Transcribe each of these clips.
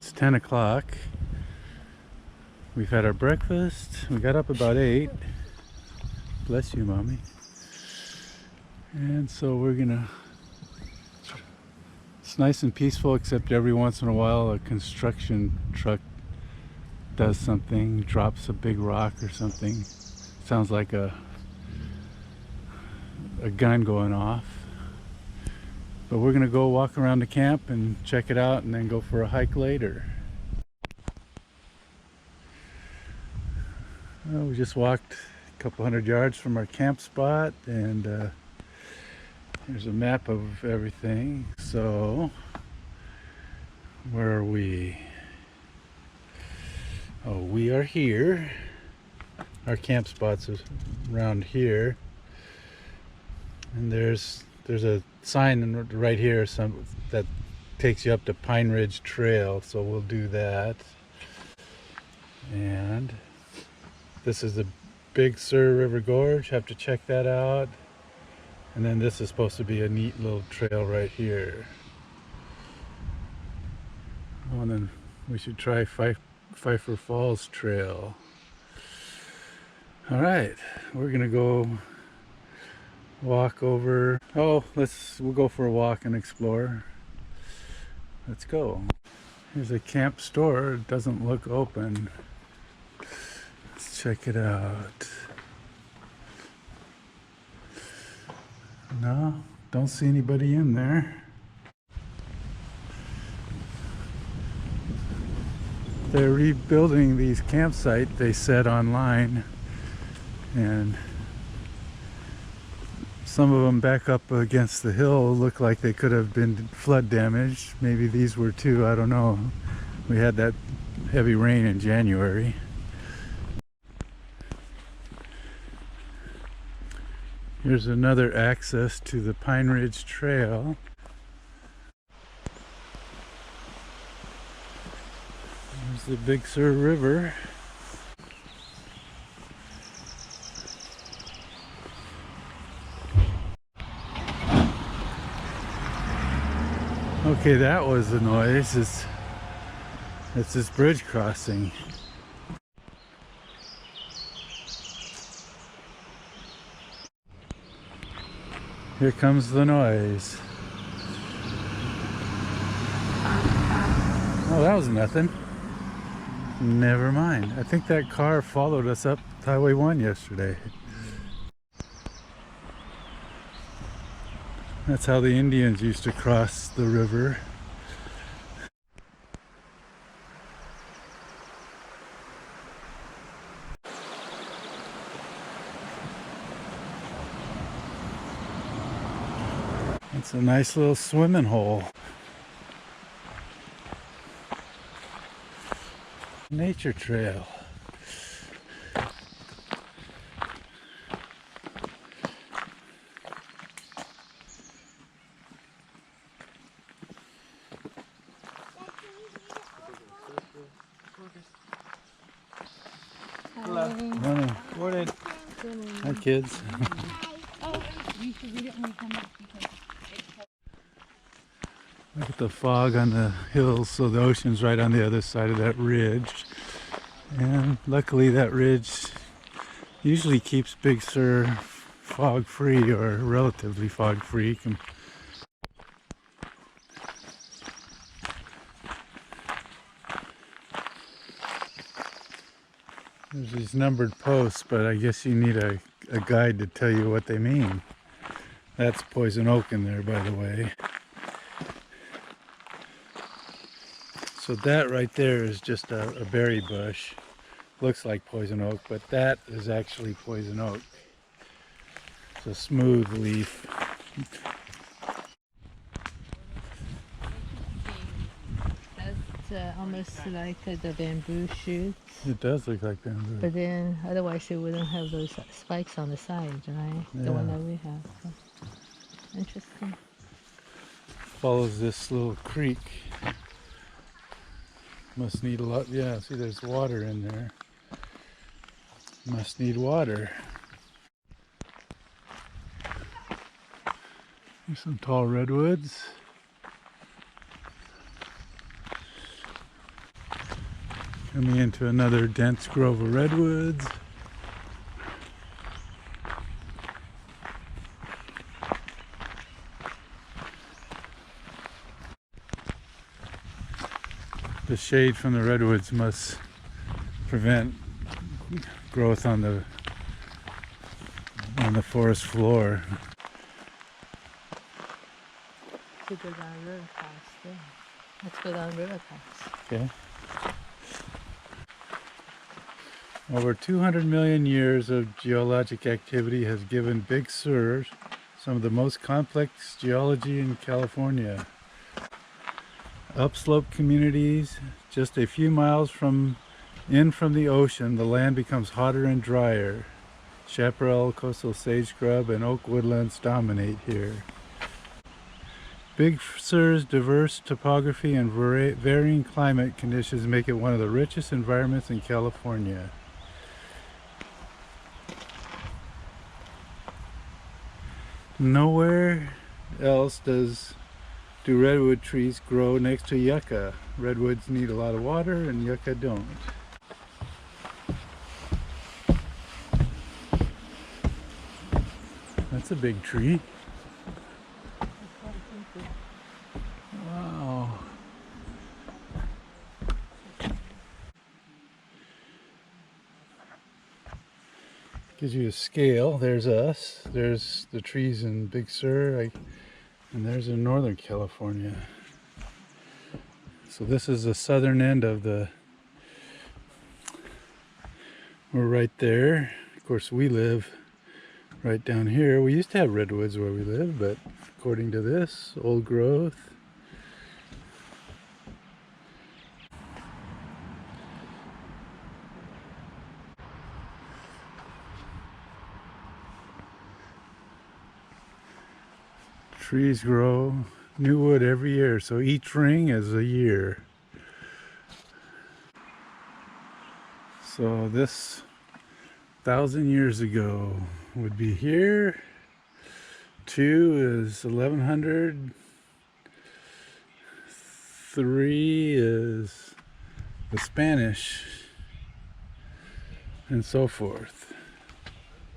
It's 10 o'clock. We've had our breakfast. We got up about 8. Bless you, Mommy. And so we're gonna... It's nice and peaceful, except every once in a while a construction truck does something, drops a big rock or something. Sounds like a gun going off. But we're gonna go walk around the camp and check it out and then go for a hike later. Well, we just walked a couple hundred yards from our camp spot, and there's a map of everything. So where are we? Oh, we are here. Our camp spot's around here, and there's a sign right here that takes you up to Pine Ridge Trail, so we'll do that. And this is the Big Sur River Gorge, have to check that out. And then this is supposed to be a neat little trail right here. Oh, and then we should try Pfeiffer Falls Trail. All right, we're gonna go walk over. Oh, we'll go for a walk and explore. Let's go. Here's a camp store. It doesn't look open. Let's check it out. No, don't see anybody in there. They're rebuilding these campsites, they said online, and some of them back up against the hill look like they could have been flood damaged. Maybe these were too, I don't know. We had that heavy rain in January. Here's another access to the Pine Ridge Trail. There's the Big Sur River. Okay, that was the noise. It's this bridge crossing. Here comes the noise. Oh, that was nothing. Never mind. I think that car followed us up Highway 1 yesterday. That's how the Indians used to cross the river. It's a nice little swimming hole. Nature trail. Hello. Morning. Morning. Hi, kids. You should read it when you come back because Look at the fog on the hills, so the ocean's right on the other side of that ridge. And luckily that ridge usually keeps Big Sur fog free, or relatively fog free. There's these numbered posts, but I guess you need a guide to tell you what they mean. That's poison oak in there, by the way. So that right there is just a berry bush. Looks like poison oak, but that is actually poison oak. It's a smooth leaf. that's almost like the bamboo shoots. It does look like bamboo. But then otherwise it wouldn't have those spikes on the sides, right? Yeah. The one that we have. So, interesting. Follows this little creek. Must need a lot. Yeah, see, there's water in there. Must need water. Here's some tall redwoods. Coming into another dense grove of redwoods. The shade from the redwoods must prevent growth on the forest floor. To go down river paths there. Let's go down river paths. Okay. Over 200 million years of geologic activity has given Big Sur some of the most complex geology in California. Upslope communities, just a few miles from the ocean, the land becomes hotter and drier. Chaparral, coastal sage scrub, and oak woodlands dominate here. Big Sur's diverse topography and varying climate conditions make it one of the richest environments in California. Nowhere else do redwood trees grow next to yucca. Redwoods need a lot of water and yucca don't. That's a big tree. Wow. Gives you a scale. There's us. There's the trees in Big Sur. And there's in Northern California. So this is the southern end of we're right there. Of course, we live right down here. We used to have redwoods where we live, but according to this, old growth. Trees grow new wood every year, so each ring is a year. So this 1,000 years ago would be here. 2 is 1100. 3 is the Spanish, and so forth.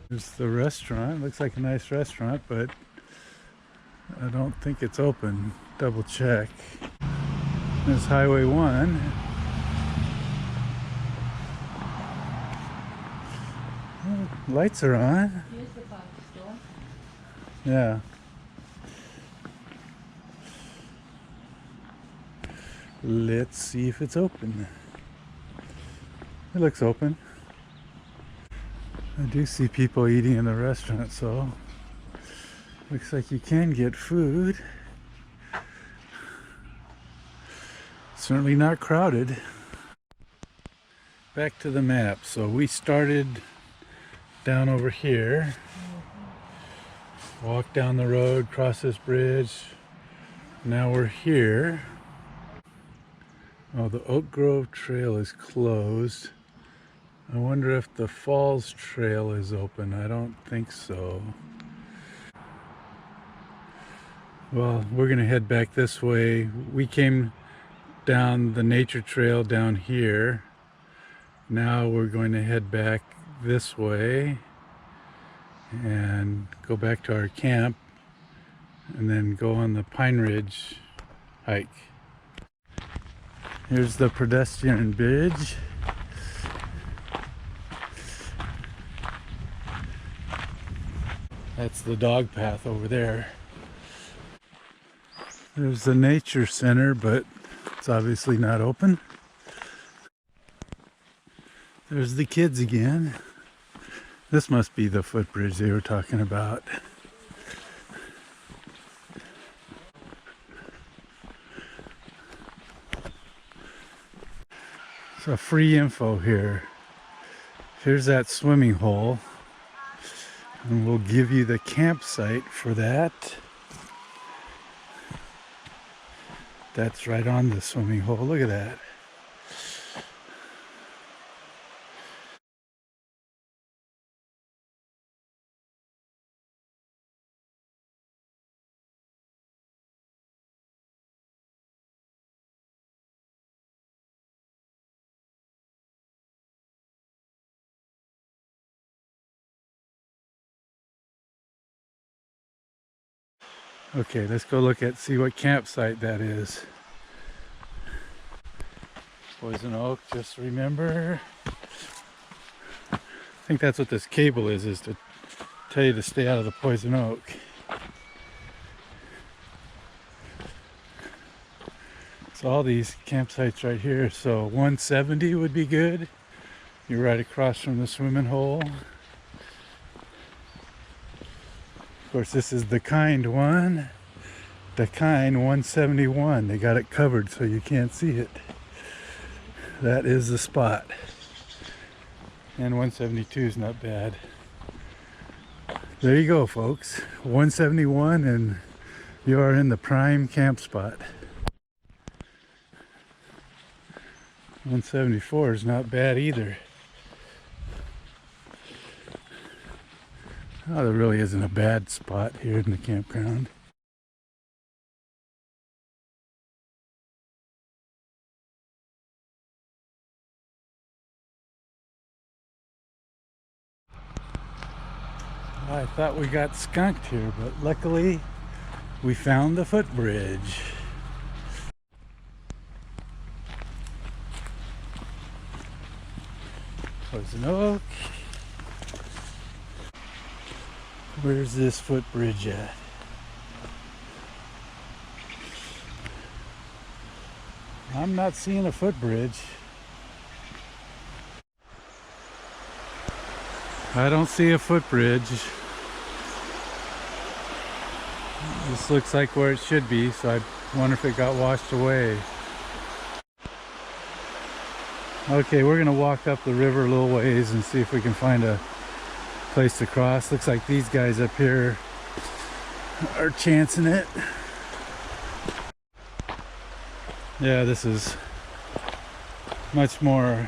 There's the restaurant. Looks like a nice restaurant, but I don't think it's open. Double check. There's Highway 1. Oh, lights are on. Here's the box store. Yeah. Let's see if it's open. It looks open. I do see people eating in the restaurant, so looks like you can get food. Certainly not crowded. Back to the map. So we started down over here. Walked down the road, cross this bridge. Now we're here. Oh, the Oak Grove Trail is closed. I wonder if the Falls Trail is open. I don't think so. Well, we're gonna head back this way. We came down the nature trail down here. Now we're going to head back this way and go back to our camp and then go on the Pine Ridge hike. Here's the pedestrian bridge. That's the dog path over there. There's the nature center, but it's obviously not open. There's the kids again. This must be the footbridge they were talking about. So free info here. Here's that swimming hole. And we'll give you the campsite for that. That's right on the swimming hole. Look at that. Okay, let's go see what campsite that is. Poison Oak, just remember. I think that's what this cable is to tell you to stay out of the Poison Oak. So all these campsites right here, so 170 would be good. You're right across from the swimming hole. Of course, this is the Kind one. The Kind 171. They got it covered so you can't see it. That is the spot. And 172 is not bad. There you go, folks. 171 and you are in the prime camp spot. 174 is not bad either. Oh, there really isn't a bad spot here in the campground. I thought we got skunked here, but luckily we found the footbridge. Poison Oak. Where's this footbridge at? I'm not seeing a footbridge. I don't see a footbridge. This looks like where it should be, so I wonder if it got washed away. Okay, we're gonna walk up the river a little ways and see if we can find a place to cross. Looks like these guys up here are chancing it. Yeah, this is much more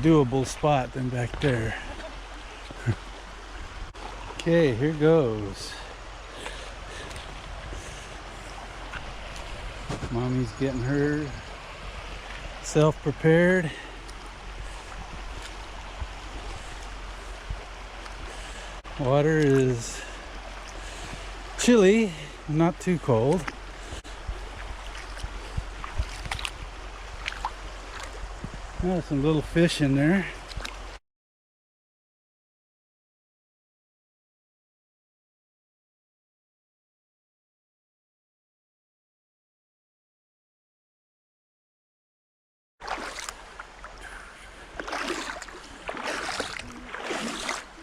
doable spot than back there. Okay, here goes. Mommy's getting her self prepared. Water is chilly, not too cold. There's some little fish in there.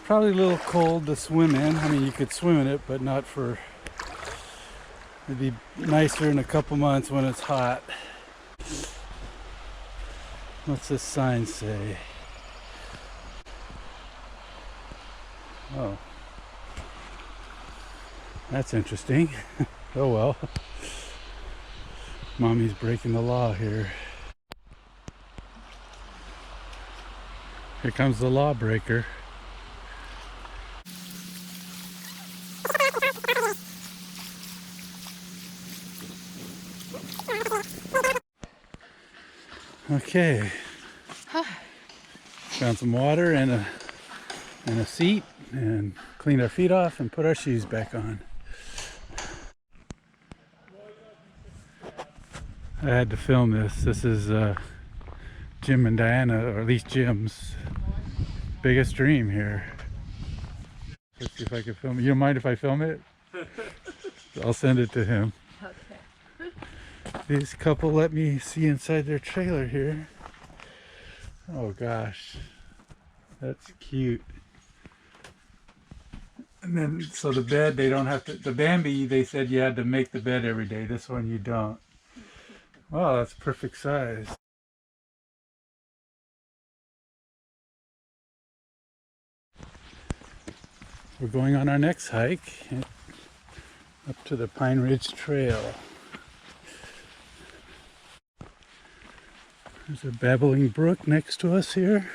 Probably a little cold to swim in. I mean, you could swim in it, but not for... It'd be nicer in a couple months when it's hot. What's this sign say? Oh. That's interesting. Oh well. Mommy's breaking the law here. Here comes the lawbreaker. Okay. Found some water and a seat, and cleaned our feet off and put our shoes back on. I had to film this. This is Jim and Diana, or at least Jim's biggest dream here. Let's see if I can film it. You don't mind if I film it? I'll send it to him. Okay. This couple let me see inside their trailer here. Oh gosh, that's cute. And then, so the bed, they don't have to, the Bambi, they said you had to make the bed every day. This one you don't. Wow, that's perfect size. We're going on our next hike up to the Pine Ridge Trail. There's a babbling brook next to us here.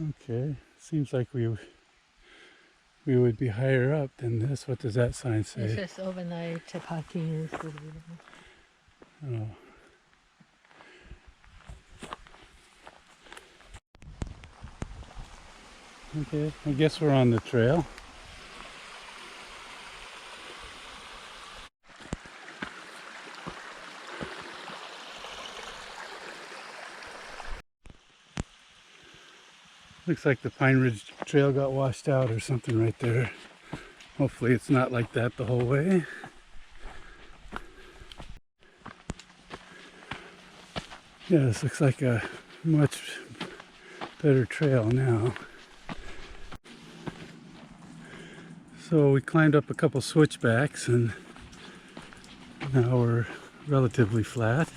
Okay, seems like we would be higher up than this. What does that sign say? It says overnight parking is available. Oh. Okay, I guess we're on the trail. Looks like the Pine Ridge Trail got washed out or something right there. Hopefully it's not like that the whole way. Yeah, this looks like a much better trail now. So we climbed up a couple switchbacks and now we're relatively flat.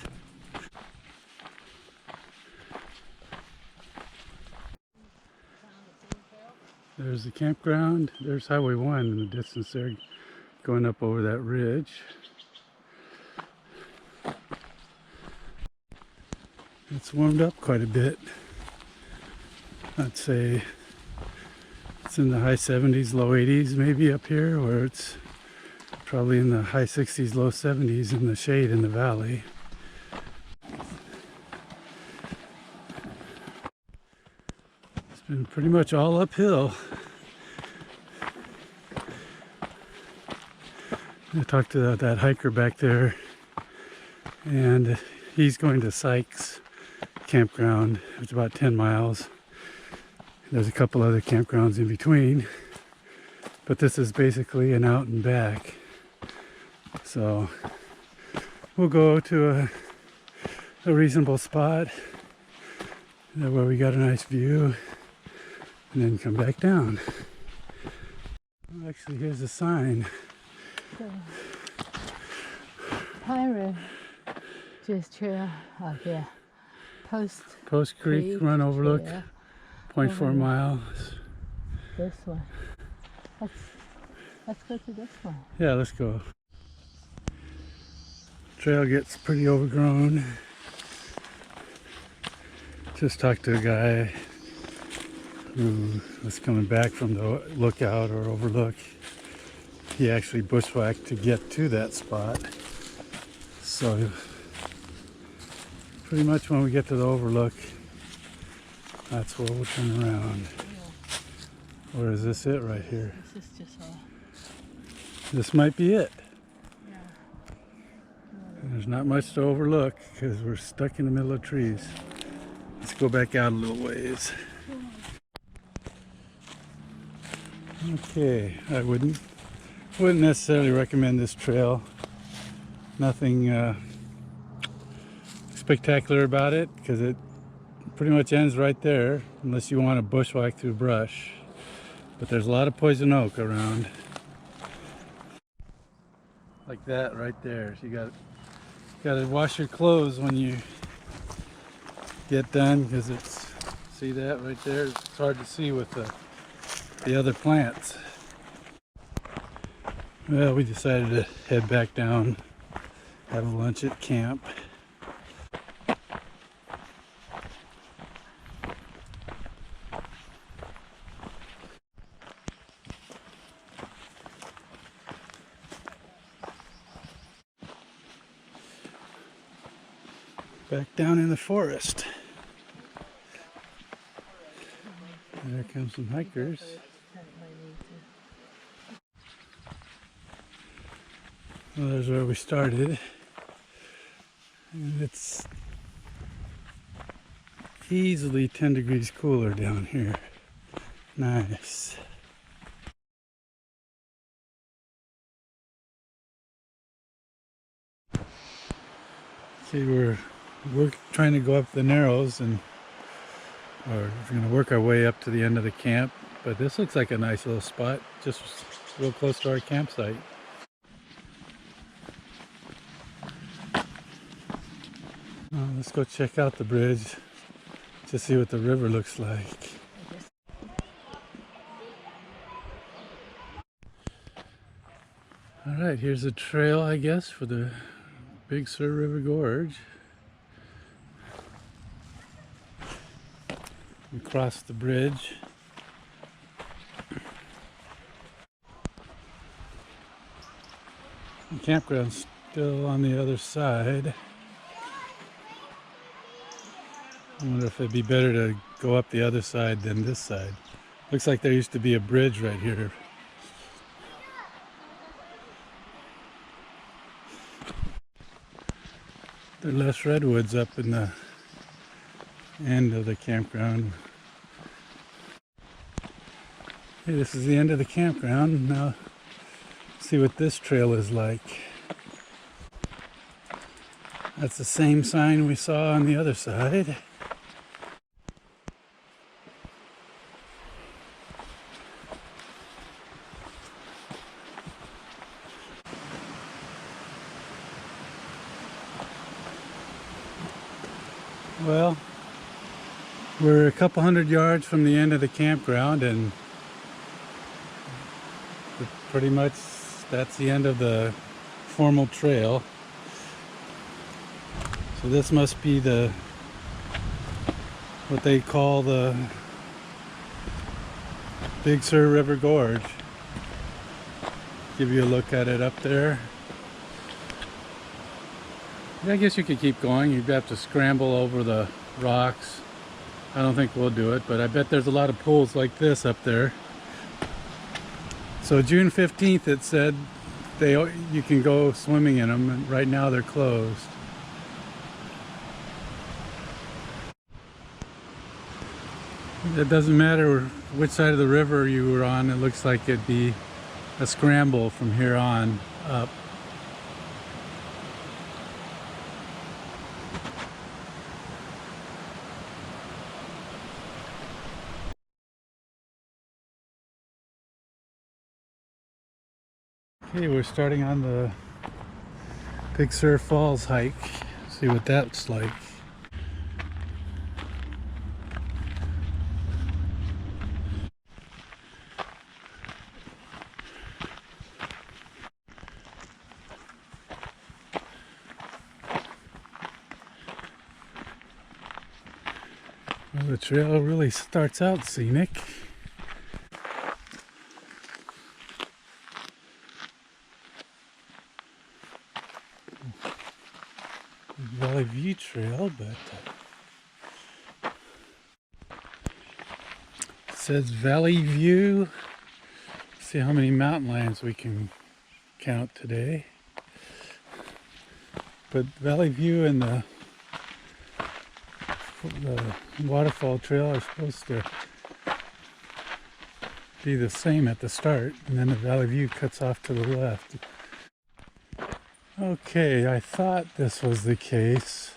There's the campground. There's Highway 1 in the distance there, going up over that ridge. It's warmed up quite a bit. I'd say it's in the high 70s, low 80s maybe up here, where it's probably in the high 60s, low 70s in the shade in the valley. It's been pretty much all uphill. I talked to that hiker back there, and he's going to Sykes campground. It's about 10 miles. There's a couple other campgrounds in between, but this is basically an out and back. So we'll go to a reasonable spot where we got a nice view and then come back down. Actually, here's a sign. Pine Ridge Trail out here. Post Creek Run Overlook, 0.4 miles. This one. Let's go to this one. Yeah, let's go. Trail gets pretty overgrown. Just talked to a guy who was coming back from the lookout or overlook. He actually bushwhacked to get to that spot. So pretty much when we get to the overlook, that's where we'll turn around. Yeah. Or is this it right here? This is just all. This might be it. Yeah. And there's not much to overlook because we're stuck in the middle of trees. Let's go back out a little ways. Okay, I wouldn't necessarily recommend this trail. Nothing spectacular about it because it pretty much ends right there unless you want to bushwhack through brush. But there's a lot of poison oak around. Like that right there. So you got to wash your clothes when you get done because it's, see that right there? It's hard to see with the other plants. Well, we decided to head back down, have a lunch at camp. Back down in the forest. There comes some hikers. Well, there's where we started. And it's easily 10 degrees cooler down here. Nice. See, we're trying to go up the Narrows, and we're going to work our way up to the end of the camp. But this looks like a nice little spot, just real close to our campsite. Let's go check out the bridge to see what the river looks like. Alright, here's a trail, I guess, for the Big Sur River Gorge. We crossed the bridge. The campground's still on the other side. I wonder if it'd be better to go up the other side than this side. Looks like there used to be a bridge right here. There are less redwoods up in the end of the campground. Hey, this is the end of the campground. Now, see what this trail is like. That's the same sign we saw on the other side. Well, we're a couple hundred yards from the end of the campground, and pretty much that's the end of the formal trail. So this must be what they call the Big Sur River Gorge. Give you a look at it up there. I guess you could keep going. You'd have to scramble over the rocks. I don't think we'll do it, but I bet there's a lot of pools like this up there. So June 15th it said you can go swimming in them, and right now they're closed. It doesn't matter which side of the river you were on, it looks like it'd be a scramble from here on up. Okay, we're starting on the Big Sur Falls hike. See what that's like. Well, the trail really starts out scenic. Valley View Trail, but it says Valley View. See how many mountain lions we can count today. But Valley View and the waterfall trail are supposed to be the same at the start, and then the Valley View cuts off to the left. Okay, I thought this was the case.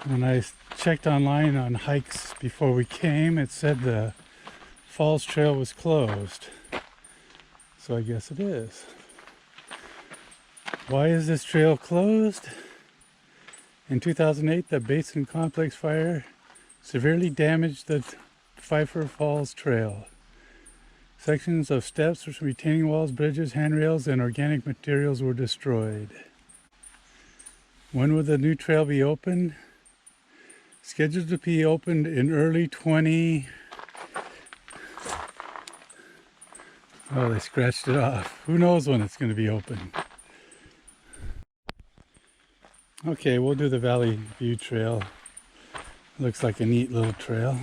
When I checked online on hikes before we came, it said the Falls Trail was closed. So I guess it is. Why is this trail closed? In 2008, the Basin Complex fire severely damaged the Pfeiffer Falls Trail. Sections of steps, retaining walls, bridges, handrails, and organic materials were destroyed. When will the new trail be opened? Scheduled to be opened in early 20... Oh, they scratched it off. Who knows when it's going to be open? Okay, we'll do the Valley View Trail. Looks like a neat little trail.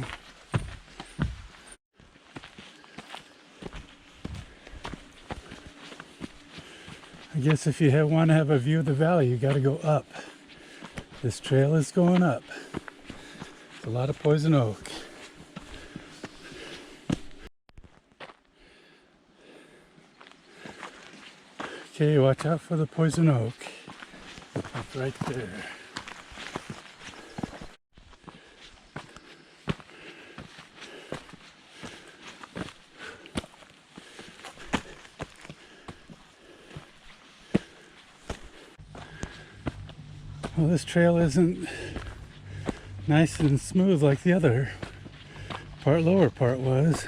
I guess if you want to have a view of the valley, you got to go up. This trail is going up. It's a lot of poison oak. Okay, watch out for the poison oak. It's right there. Well, this trail isn't nice and smooth like the other lower part was.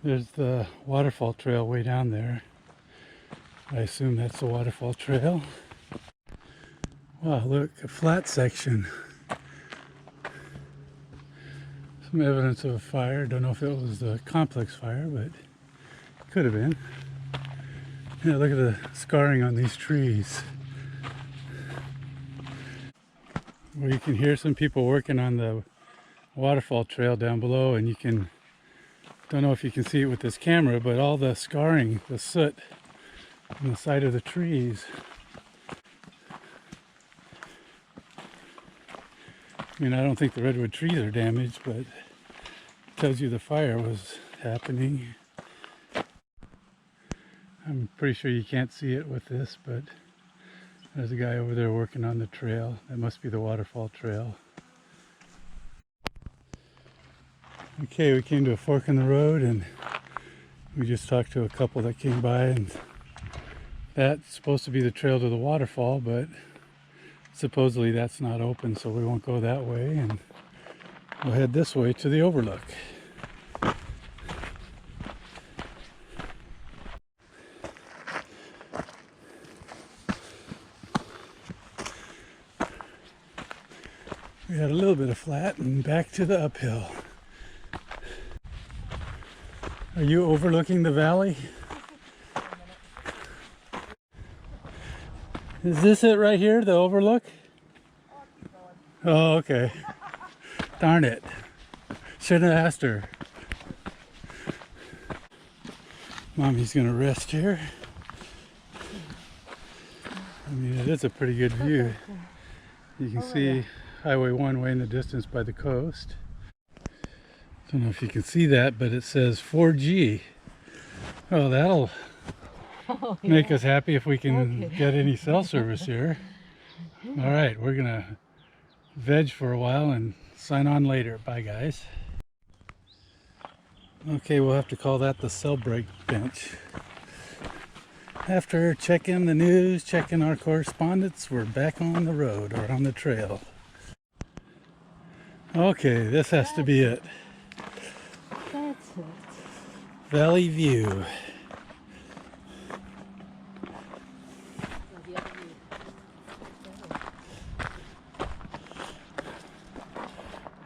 There's the waterfall trail way down there. I assume that's the waterfall trail. Wow, look, a flat section. Some evidence of a fire. Don't know if it was the complex fire, but it could have been. Yeah, look at the scarring on these trees. Well, you can hear some people working on the waterfall trail down below, and you can Don't know if you can see it with this camera, but all the scarring, the soot on the side of the trees. I mean, I don't think the redwood trees are damaged, but it tells you the fire was happening. I'm pretty sure you can't see it with this, but there's a guy over there working on the trail. That must be the waterfall trail. Okay, we came to a fork in the road and we just talked to a couple that came by, and that's supposed to be the trail to the waterfall, but supposedly that's not open, so we won't go that way, and we'll head this way to the overlook. We had a little bit of flat and back to the uphill. Are you overlooking the valley? Is this it right here, the overlook? Oh, okay. Darn it. Shouldn't have asked her. Mommy's gonna rest here. I mean, it is a pretty good view. You can see Highway 1 way in the distance by the coast. Don't know if you can see that, but it says 4G. Oh, that'll make us happy if we can get any cell service here. All right, we're gonna veg for a while and sign on later. Bye, guys. Okay, we'll have to call that the cell break bench. After checking the news, checking our correspondence, we're back on the road, or on the trail. Okay, this has to be it. That's it. Valley View.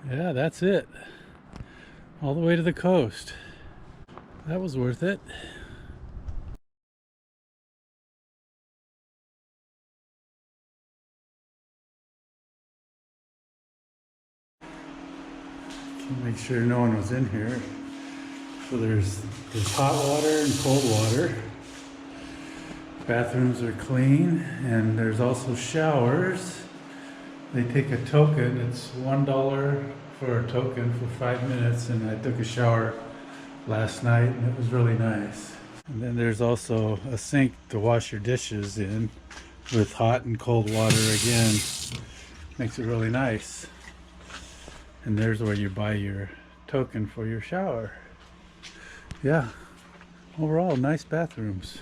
Yeah, that's it. All the way to the coast. That was worth it. Make sure no one was in here. So there's hot water and cold water. Bathrooms are clean, and there's also showers. They take a token. It's $1 for a token for 5 minutes, and I took a shower last night and it was really nice. And then there's also a sink to wash your dishes in with hot and cold water again. Makes it really nice. And there's where you buy your token for your shower. Yeah, overall nice bathrooms.